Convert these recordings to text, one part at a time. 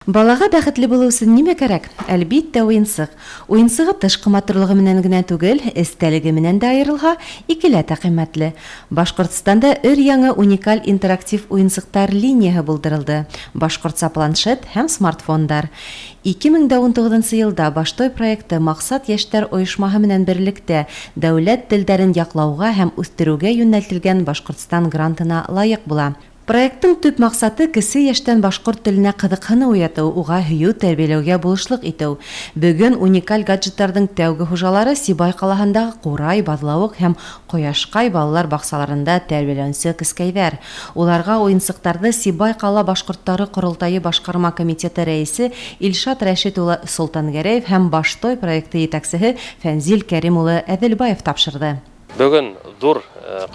Балага бәхетле булу өчен нимә кирәк? Әлбиттә, уенсык. Уенсыгы тышкы матурлыгы менән генә түгел, эстәлеге менән дә аерылга, икеләтә кыйммәтле. Башкортстанда өр-яңа уникаль интерактив уенсыктар линияһы булдырылды. Башкортса планшет һәм смартфондар. 2019 елда Баштой проекты Максат яшьтәр оешмаһы менән берлектә дәүләт телдәрен яклауга һәм үстерүгә юнәлтелгән Башкортстан грантына лаек була. Проекттың төп максаты кесе яшьтән башкорт теленә кызыксыну уяту, уга һөю тәрбияләүгә булышлык итү. Бүген уникаль гаджетларның тәүге хуҗалары Сибай калаһындагы Курай, Баҙлауыҡ һәм Ҡояшҡай балалар баҡсаларында тәрбиәләнеүсе кескәйҙәр. Уларға уйынсыҡтарҙы Сибай ҡала башҡорттары ҡоролтайы башҡарма комитеты рәйесе Илшат Рәшит улы Солтангәрәев һәм Баштой проекты етәксеһе Фәнзил Кәрим улы Әҙелбаев тапшырҙы. Бүген ҙур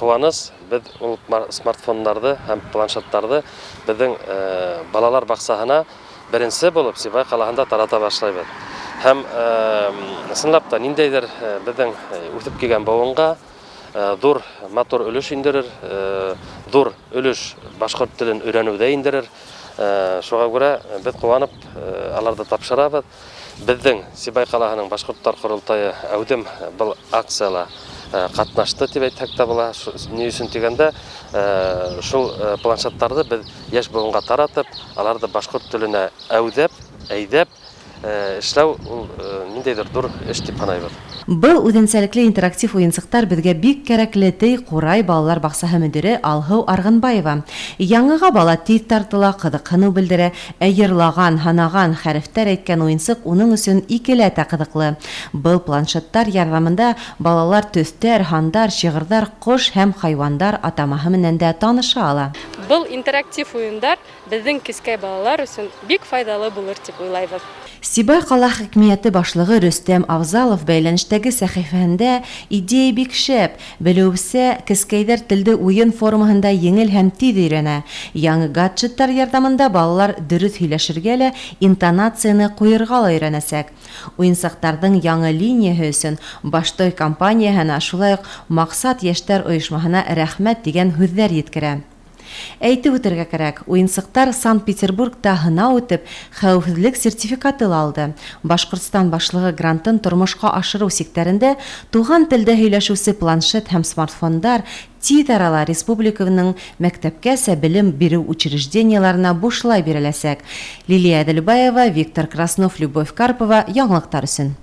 ҡыуаныс, беҙ ул смартфондарҙы һәм планшеттарҙы беҙҙең балалар баҡсаһына беренсе булып Сибай ҡалаһында тарата башлайбыҙ. Һәм ысынлап та ниндәйҙер беҙҙең үҫеп килгән быуынға ҙур матур өлөш индерер, ҙур өлөш башҡорт телен өйрәнеүҙә индерер. Шуға күрә беҙ ҡыуанып аларҙы тапшырабыҙ. Беҙҙең Сибай ҡалаһының башҡорттар ҡоролтайы әүҙем был акцияла ҡатнашты тип әйтһәк тә була. Ни өсөн тигәндә, шул планшеттарҙы беҙ йәш быуынға таратып, аларҙы башҡорт теленә әйҙәп эшләү ниндәйҙер ҙур эш дип һанайбыҙ. Был үҙенсәлекле интерактив уйынсыҡтар беҙгә бик кәрәкле, ти Ҡурай балалар баҡсаһы мөдире Алһыу Арғынбаева. Яңыға бала тиҙ тартыла, ҡыҙыҡһыныу белдерә, ә йырлаған, һанаған, хәрефтәр әйткән уйынсыҡ уның өсөн икеләтә ҡыҙыҡлы. Был планшеттар ярҙамында балалар төҫтәр, һандар, шиғырҙар, ҡош һәм хайуандар атамаһы менән дә таныша ала. Был интерактив уйындар беҙҙең кескәй балалар өсөн бик файҙалы булыр тип уйлайбыҙ. Сибай ҡала хикмиәте башлығы Рөстәм Авзалов бәйләнештәге сәхифәһендә идея бик шәп, белеүсә кескәйҙәр телде уйын формаһында еңел һәм тиҙ өйрәнә. Яңы гаджеттар ярҙамында балалар дөрөҫ һөйләшергә лә, интонацияны ҡуйырға ла өйрәнәсәк. Уйынсыҡтарҙың яңы линияһы өсөн Баштой компанияһына, шулай уҡ Маҡсат йәштәр ойошмаһына рәхмәт дигән һүҙҙәр еткерә. Әйтеп үтергә кәрәк, уйынсыҡтар Санкт-Петербургта һынау үтеп, хәүефһеҙлек сертификаты алды. Башҡортостан башлығы грантын тормошҡа ашырыу сиктәрендә туған телдә һөйләшеүсе планшет һәм смартфондар тиҙ арала республиканың мәктәпкәсә белем биреү учреждениеларына бушлай биреләсәк. Лилия Әҙелбаева, Виктор Краснов, Любовь Карпова, яңылыҡтар өсөн.